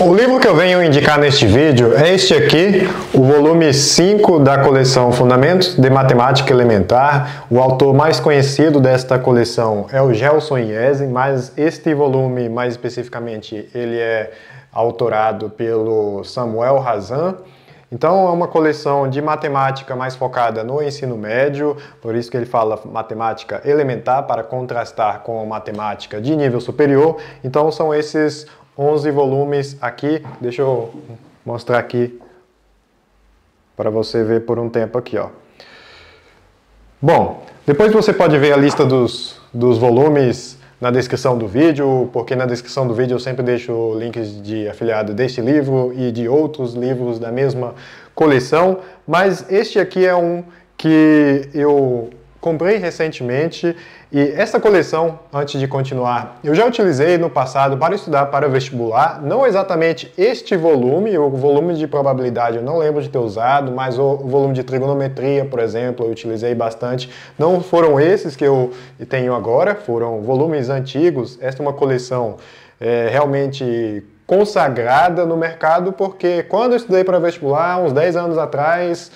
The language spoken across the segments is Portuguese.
O livro que eu venho indicar neste vídeo é este aqui, o volume 5 da coleção Fundamentos de Matemática Elementar. O autor mais conhecido desta coleção é o Gelson Iese, mas este volume, mais especificamente, ele é autorado pelo Samuel Razan. Então é uma coleção de matemática mais focada no ensino médio, por isso que ele fala matemática elementar, para contrastar com a matemática de nível superior. Então são esses 11 volumes aqui. Deixa eu mostrar aqui para você ver por um tempo aqui, ó. Bom, depois você pode ver a lista dos volumes na descrição do vídeo, porque na descrição do vídeo eu sempre deixo links de afiliado deste livro e de outros livros da mesma coleção, mas este aqui é um que eu comprei recentemente e essa coleção, antes de continuar, eu já utilizei no passado para estudar para vestibular, não exatamente este volume, o volume de probabilidade eu não lembro de ter usado, mas o volume de trigonometria, por exemplo, eu utilizei bastante. Não foram esses que eu tenho agora, foram volumes antigos. Esta é uma coleção realmente consagrada no mercado, porque quando eu estudei para vestibular, uns 10 anos atrás,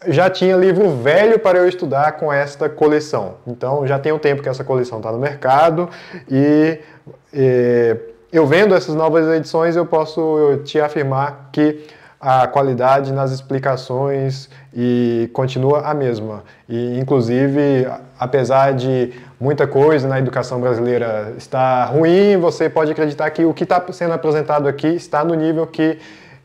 já tinha livro velho para eu estudar com esta coleção. Então já tem um tempo que essa coleção está no mercado e eu vendo essas novas edições eu posso te afirmar que a qualidade nas explicações continua a mesma. E inclusive, apesar de muita coisa na educação brasileira estar ruim, você pode acreditar que o que está sendo apresentado aqui está no nível que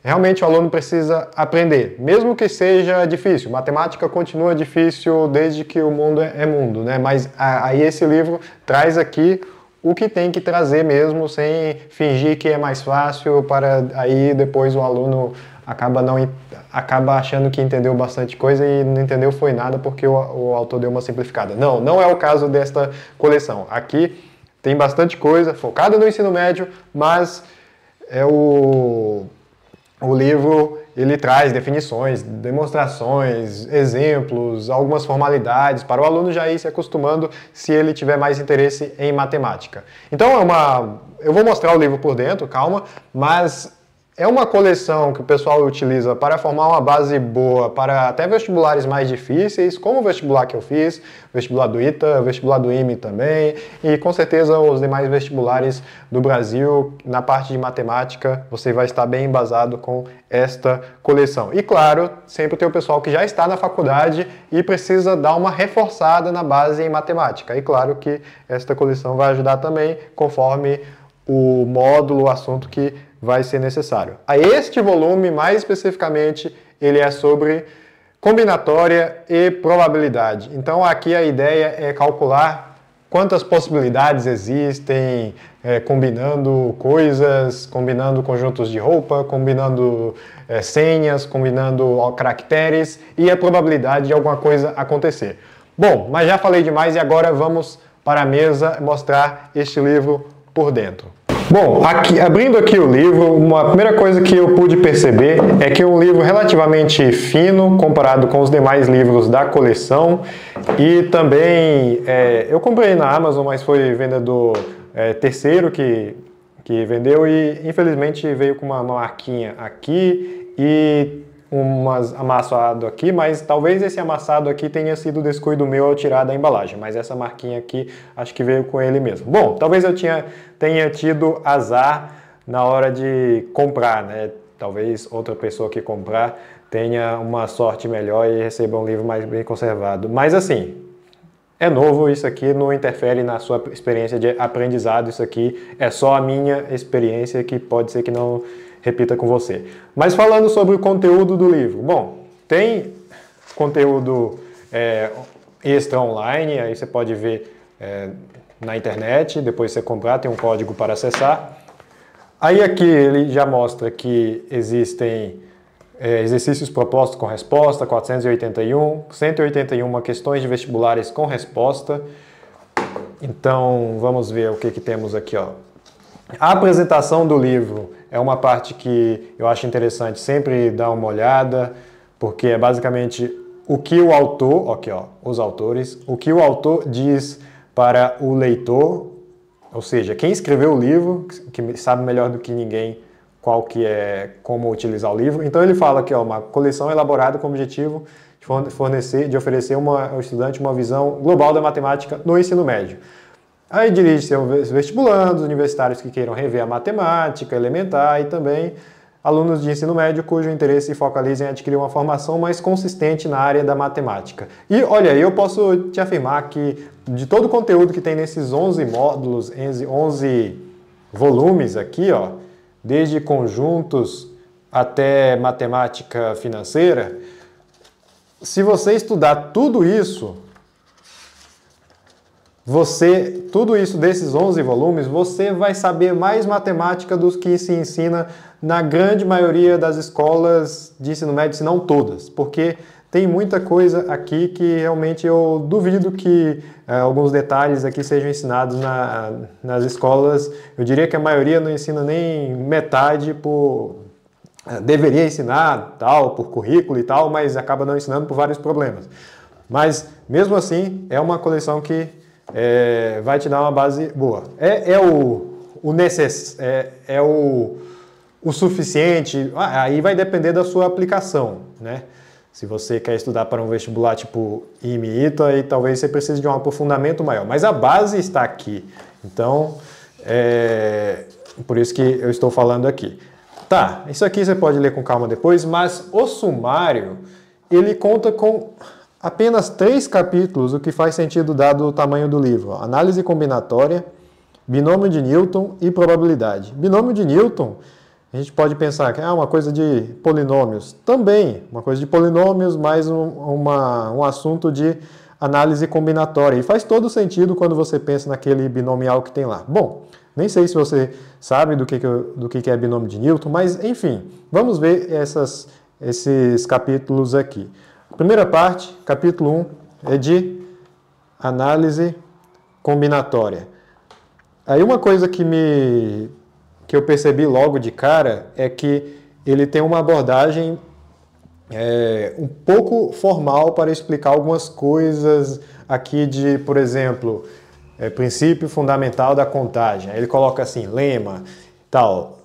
realmente o aluno precisa aprender, mesmo que seja difícil. Matemática continua difícil desde que o mundo é mundo, né? Mas aí esse livro traz aqui o que tem que trazer mesmo, sem fingir que é mais fácil, para aí depois o aluno acaba achando que entendeu bastante coisa e não entendeu foi nada porque o autor deu uma simplificada. Não, não é o caso desta coleção. Aqui tem bastante coisa focada no ensino médio, mas o livro, ele traz definições, demonstrações, exemplos, algumas formalidades para o aluno já ir se acostumando se ele tiver mais interesse em matemática. Então eu vou mostrar o livro por dentro, calma, mas é uma coleção que o pessoal utiliza para formar uma base boa para até vestibulares mais difíceis, como o vestibular que eu fiz, vestibular do ITA, vestibular do IME também, e com certeza os demais vestibulares do Brasil. Na parte de matemática, você vai estar bem embasado com esta coleção. E claro, sempre tem o pessoal que já está na faculdade e precisa dar uma reforçada na base em matemática. E claro que esta coleção vai ajudar também, conforme o módulo, o assunto que vai ser necessário. Este volume, mais especificamente, ele é sobre combinatória e probabilidade. Então aqui a ideia é calcular quantas possibilidades existem, combinando coisas, combinando conjuntos de roupa, combinando senhas, combinando caracteres e a probabilidade de alguma coisa acontecer. Bom, mas já falei demais e agora vamos para a mesa mostrar este livro por dentro. Bom, abrindo aqui o livro, uma primeira coisa que eu pude perceber é que é um livro relativamente fino comparado com os demais livros da coleção e também eu comprei na Amazon, mas foi vendedor terceiro que vendeu e infelizmente veio com uma marquinha aqui e um amassado aqui, mas talvez esse amassado aqui tenha sido descuido meu ao tirar da embalagem, mas essa marquinha aqui acho que veio com ele mesmo. Bom, talvez eu tenha tido azar na hora de comprar, né? Talvez outra pessoa que comprar tenha uma sorte melhor e receba um livro mais bem conservado. Mas assim, é novo, isso aqui não interfere na sua experiência de aprendizado, isso aqui é só a minha experiência que pode ser que não repita com você. Mas falando sobre o conteúdo do livro, bom, tem conteúdo extra online, aí você pode ver na internet, depois você comprar, tem um código para acessar. Aí aqui ele já mostra que existem exercícios propostos com resposta, 481, 181 questões de vestibulares com resposta. Então vamos ver o que temos aqui, ó. A apresentação do livro é uma parte que eu acho interessante sempre dar uma olhada, porque é basicamente o que o autor, aqui ó, os autores, o que o autor diz para o leitor, ou seja, quem escreveu o livro, que sabe melhor do que ninguém qual que é, como utilizar o livro. Então ele fala aqui, ó, uma coleção elaborada com o objetivo de oferecer ao estudante uma visão global da matemática no ensino médio. Aí dirige-se aos vestibulandos, universitários que queiram rever a matemática elementar e também alunos de ensino médio cujo interesse focaliza em adquirir uma formação mais consistente na área da matemática. E olha, eu posso te afirmar que de todo o conteúdo que tem nesses 11 módulos, 11 volumes aqui, ó, desde conjuntos até matemática financeira, se você estudar tudo isso desses 11 volumes, você vai saber mais matemática do que se ensina na grande maioria das escolas de ensino médio, se não todas, porque tem muita coisa aqui que realmente eu duvido que alguns detalhes aqui sejam ensinados nas escolas. Eu diria que a maioria não ensina nem metade deveria ensinar, tal, por currículo e tal, mas acaba não ensinando por vários problemas. Mas, mesmo assim, é uma coleção que vai te dar uma base boa. O suficiente, aí vai depender da sua aplicação, né? Se você quer estudar para um vestibular tipo IME e ITA, aí talvez você precise de um aprofundamento maior. Mas a base está aqui. Então, por isso que eu estou falando aqui. Tá, isso aqui você pode ler com calma depois, mas o sumário, ele conta com apenas 3 capítulos, o que faz sentido dado o tamanho do livro. Análise combinatória, binômio de Newton e probabilidade. Binômio de Newton, a gente pode pensar que é uma coisa de polinômios. Também, uma coisa de polinômios, mais um assunto de análise combinatória. E faz todo sentido quando você pensa naquele binomial que tem lá. Bom, nem sei se você sabe do que é binômio de Newton, mas enfim, vamos ver esses capítulos aqui. A primeira parte, capítulo 1, é de análise combinatória. Aí uma coisa que eu percebi logo de cara é que ele tem uma abordagem um pouco formal para explicar algumas coisas aqui de, por exemplo, princípio fundamental da contagem. Ele coloca assim, lema, tal.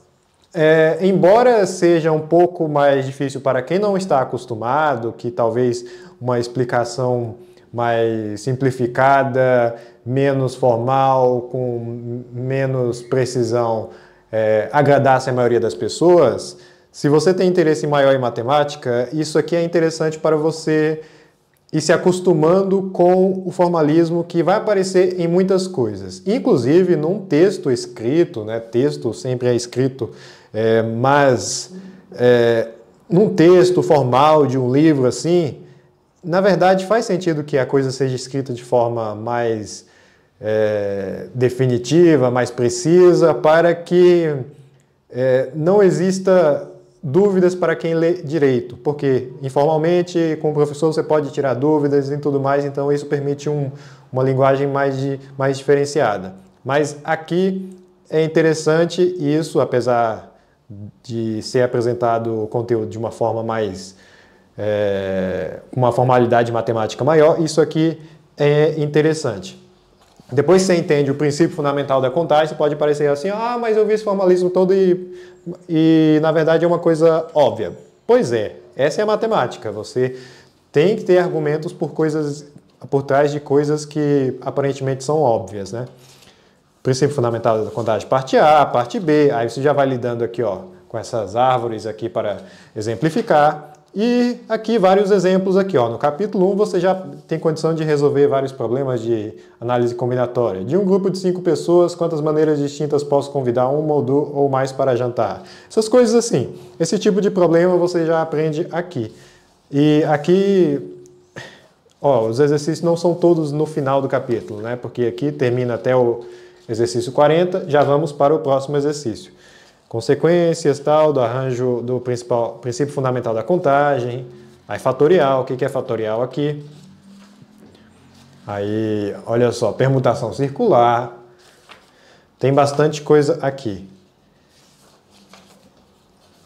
Embora seja um pouco mais difícil para quem não está acostumado, que talvez uma explicação mais simplificada, menos formal, com menos precisão, agradasse a maioria das pessoas, se você tem interesse maior em matemática, isso aqui é interessante para você ir se acostumando com o formalismo que vai aparecer em muitas coisas. Inclusive, num texto escrito, né, texto sempre é escrito, mas num texto formal de um livro assim, na verdade faz sentido que a coisa seja escrita de forma mais definitiva, mais precisa, para que não exista dúvidas para quem lê direito, porque informalmente com o professor você pode tirar dúvidas e tudo mais, então isso permite uma linguagem mais diferenciada. Mas aqui é interessante isso, apesar de ser apresentado o conteúdo de uma forma mais uma formalidade matemática maior, isso aqui é interessante. Depois que você entende o princípio fundamental da contagem, você pode parecer assim, mas eu vi esse formalismo todo e na verdade é uma coisa óbvia. Pois é, essa é a matemática. Você tem que ter argumentos por trás de coisas que aparentemente são óbvias, né? Princípio fundamental da contagem, parte A, parte B, aí você já vai lidando aqui, ó, com essas árvores aqui para exemplificar. E aqui vários exemplos aqui, ó. No capítulo 1 você já tem condição de resolver vários problemas de análise combinatória. De um grupo de 5 pessoas, quantas maneiras distintas posso convidar uma ou mais para jantar? Essas coisas assim. Esse tipo de problema você já aprende aqui. E aqui, ó, os exercícios não são todos no final do capítulo, né? Porque aqui termina até o exercício 40, já vamos para o próximo exercício. Consequências, tal, do arranjo do princípio fundamental da contagem, aí fatorial, o que é fatorial aqui? Aí, olha só, permutação circular, tem bastante coisa aqui.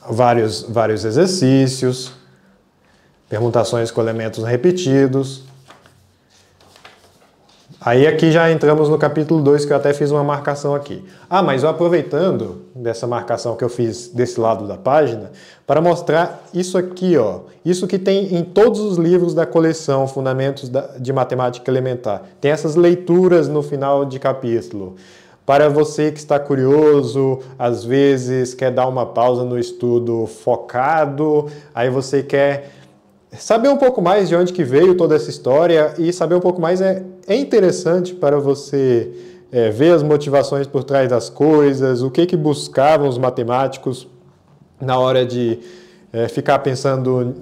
Vários exercícios, permutações com elementos repetidos, Aí aqui já entramos no capítulo 2, que eu até fiz uma marcação aqui. Ah, mas eu aproveitando dessa marcação que eu fiz desse lado da página, para mostrar isso aqui, ó. Isso que tem em todos os livros da coleção Fundamentos de Matemática Elementar. Tem essas leituras no final de capítulo. Para você que está curioso, às vezes quer dar uma pausa no estudo focado, aí você quer saber um pouco mais de onde que veio toda essa história e saber um pouco mais é interessante para você ver as motivações por trás das coisas, o que buscavam os matemáticos na hora de ficar pensando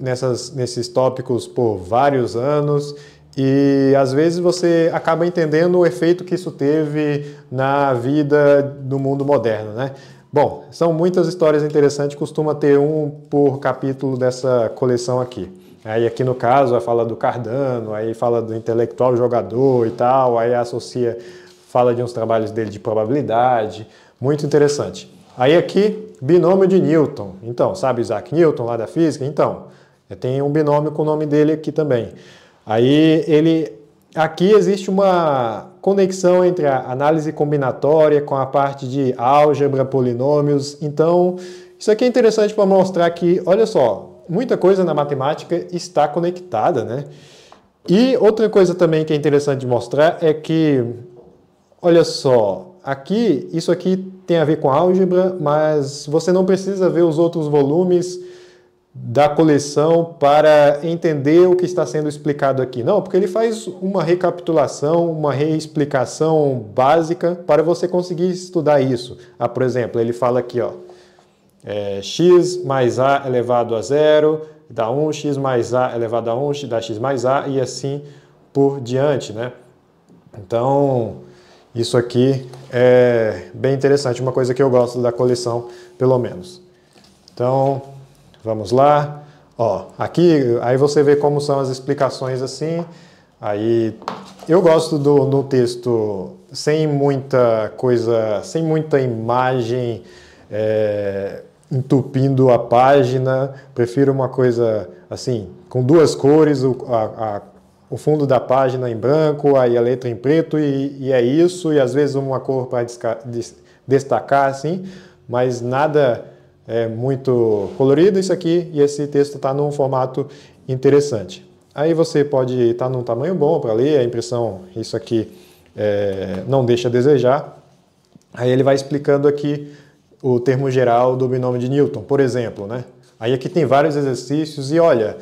nesses tópicos por vários anos. E às vezes você acaba entendendo o efeito que isso teve na vida do mundo moderno, né? Bom, são muitas histórias interessantes, costuma ter um por capítulo dessa coleção aqui. Aí aqui no caso fala do Cardano, aí fala do intelectual jogador e tal, aí associa, fala de uns trabalhos dele de probabilidade, muito interessante. Aí aqui, binômio de Newton. Então, sabe Isaac Newton lá da física? Então, tem um binômio com o nome dele aqui também. Aí aqui existe uma conexão entre a análise combinatória com a parte de álgebra, polinômios. Então, isso aqui é interessante para mostrar que, olha só, muita coisa na matemática está conectada, né? E outra coisa também que é interessante de mostrar é que, olha só, aqui, isso aqui tem a ver com álgebra, mas você não precisa ver os outros volumes da coleção para entender o que está sendo explicado aqui. Não, porque ele faz uma recapitulação, uma reexplicação básica para você conseguir estudar isso. Ah, por exemplo, ele fala aqui, ó, x mais a elevado a zero, dá 1, x mais a elevado a 1, dá x mais a, e assim por diante, né? Então, isso aqui é bem interessante, uma coisa que eu gosto da coleção, pelo menos. Então, vamos lá. Ó, aqui, aí você vê como são as explicações assim. Aí, eu gosto do texto sem muita coisa, sem muita imagem, entupindo a página, prefiro uma coisa assim, com duas cores, o fundo da página em branco, aí a letra em preto e é isso, e às vezes uma cor para destacar assim, mas nada muito colorido isso aqui, e esse texto está num formato interessante. Aí você pode estar num tamanho bom para ler, a impressão, isso aqui não deixa a desejar. Aí ele vai explicando aqui o termo geral do binômio de Newton, por exemplo, né? Aí aqui tem vários exercícios e olha,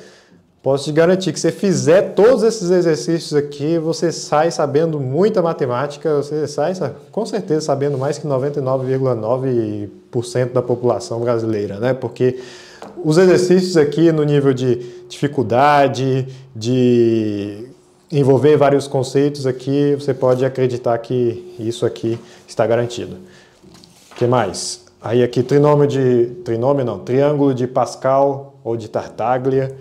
posso te garantir que se você fizer todos esses exercícios aqui, você sai sabendo muita matemática, você sai com certeza sabendo mais que 99,9% da população brasileira, né? Porque os exercícios aqui no nível de dificuldade, de envolver vários conceitos aqui, você pode acreditar que isso aqui está garantido. O que mais? Aí aqui triângulo de Pascal ou de Tartaglia,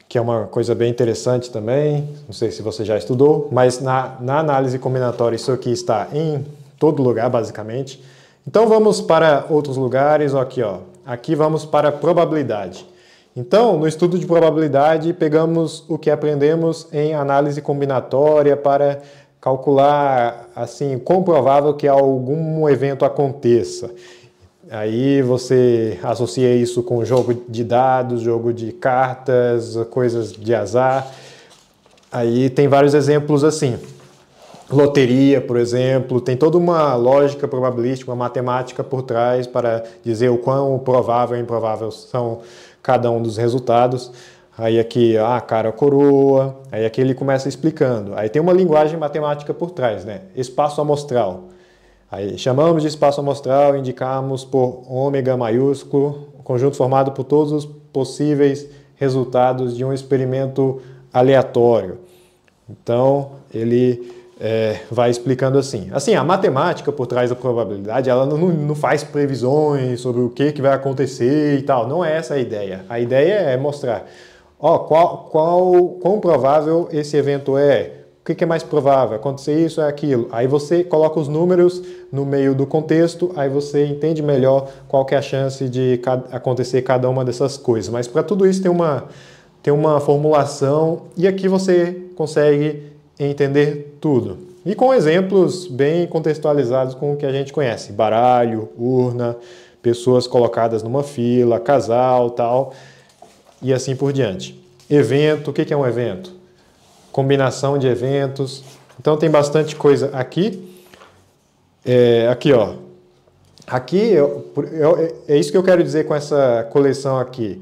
que é uma coisa bem interessante também, não sei se você já estudou, mas na análise combinatória isso aqui está em todo lugar, basicamente. Então vamos para outros lugares, aqui, ó. Aqui vamos para probabilidade. Então, no estudo de probabilidade, pegamos o que aprendemos em análise combinatória para calcular, assim, quão provável que algum evento aconteça. Aí você associa isso com jogo de dados, jogo de cartas, coisas de azar. Aí tem vários exemplos assim. Loteria, por exemplo, tem toda uma lógica probabilística, uma matemática por trás para dizer o quão provável e improvável são cada um dos resultados. Aí aqui, cara, coroa. Aí aqui ele começa explicando. Aí tem uma linguagem matemática por trás, né? Espaço amostral. Aí chamamos de espaço amostral, indicamos por ômega maiúsculo, conjunto formado por todos os possíveis resultados de um experimento aleatório. Então, ele vai explicando assim. Assim, a matemática por trás da probabilidade, ela não faz previsões sobre o que vai acontecer e tal. Não é essa a ideia. A ideia é mostrar, quão provável esse evento é. O que é mais provável? Acontecer isso é aquilo. Aí você coloca os números no meio do contexto, aí você entende melhor qual que é a chance de acontecer cada uma dessas coisas. Mas para tudo isso tem uma formulação e aqui você consegue entender tudo. E com exemplos bem contextualizados com o que a gente conhece. Baralho, urna, pessoas colocadas numa fila, casal, tal, e assim por diante. Evento, o que é um evento? Combinação de eventos. Então tem bastante coisa aqui. Aqui, ó. Aqui, é isso que eu quero dizer com essa coleção aqui.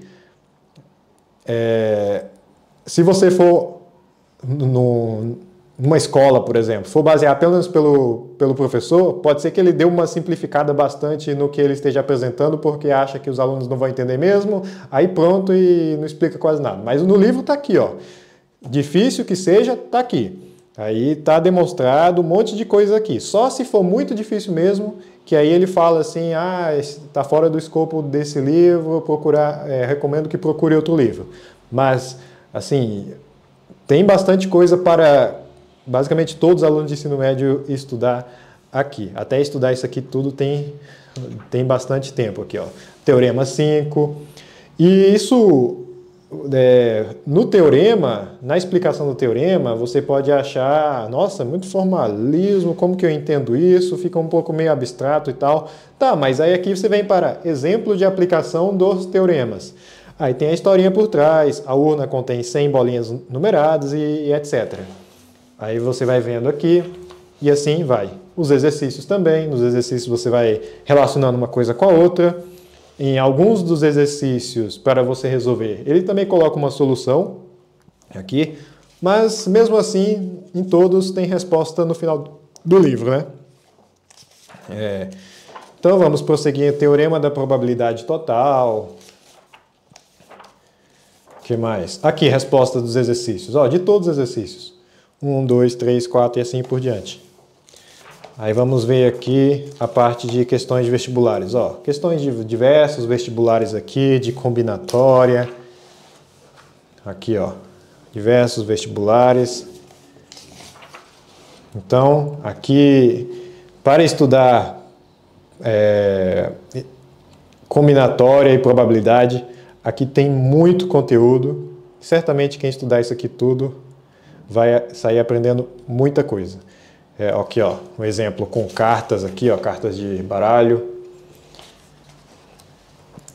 Se você for numa escola, por exemplo, for basear apenas pelo professor, pode ser que ele dê uma simplificada bastante no que ele esteja apresentando, porque acha que os alunos não vão entender mesmo, aí pronto e não explica quase nada. Mas no livro está aqui, ó. Difícil que seja, está aqui. Aí está demonstrado um monte de coisa aqui. Só se for muito difícil mesmo, que aí ele fala assim, está fora do escopo desse livro, recomendo que procure outro livro. Mas, assim, tem bastante coisa para basicamente todos os alunos de ensino médio estudar aqui. Até estudar isso aqui tudo tem bastante tempo aqui, ó. Teorema 5. E isso... no teorema, na explicação do teorema, você pode achar, nossa, muito formalismo, como que eu entendo isso? Fica um pouco meio abstrato e tal. Tá, mas aí aqui você vem para exemplo de aplicação dos teoremas. Aí tem a historinha por trás, a urna contém 100 bolinhas numeradas e etc. Aí você vai vendo aqui e assim vai. Os exercícios também, nos exercícios você vai relacionando uma coisa com a outra. Em alguns dos exercícios, para você resolver, ele também coloca uma solução aqui, mas mesmo assim, em todos tem resposta no final do livro, né? Então vamos prosseguir. Teorema da probabilidade total. O que mais? Aqui, resposta dos exercícios. Ó, de todos os exercícios. 1, 2, 3, 4 e assim por diante. Aí vamos ver aqui a parte de questões de vestibulares. Ó, questões de diversos vestibulares aqui, de combinatória. Aqui, ó, diversos vestibulares. Então, aqui, para estudar combinatória e probabilidade, aqui tem muito conteúdo. Certamente quem estudar isso aqui tudo vai sair aprendendo muita coisa. Aqui, ó, um exemplo com cartas aqui, ó, cartas de baralho.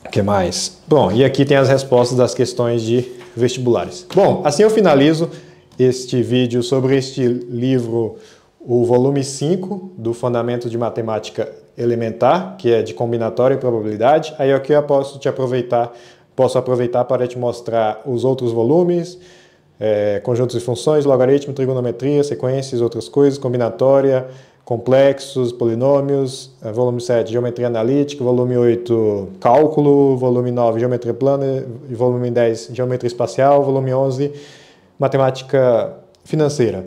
O que mais? Bom, e aqui tem as respostas das questões de vestibulares. Bom, assim eu finalizo este vídeo sobre este livro, o volume 5 do Fundamento de Matemática Elementar, que é de combinatória e probabilidade. Aí aqui eu posso aproveitar para te mostrar os outros volumes, conjuntos de funções, logaritmo, trigonometria, sequências, outras coisas, combinatória, complexos, polinômios, volume 7, geometria analítica, volume 8, cálculo, volume 9, geometria plana, volume 10, geometria espacial, volume 11, matemática financeira.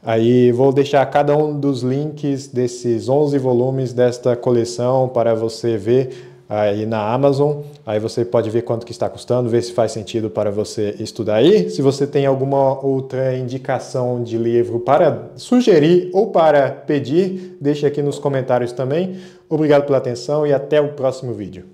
Aí vou deixar cada um dos links desses 11 volumes desta coleção para você ver aí na Amazon. Aí você pode ver quanto que está custando, ver se faz sentido para você estudar aí. Se você tem alguma outra indicação de livro para sugerir ou para pedir, deixe aqui nos comentários também. Obrigado pela atenção e até o próximo vídeo.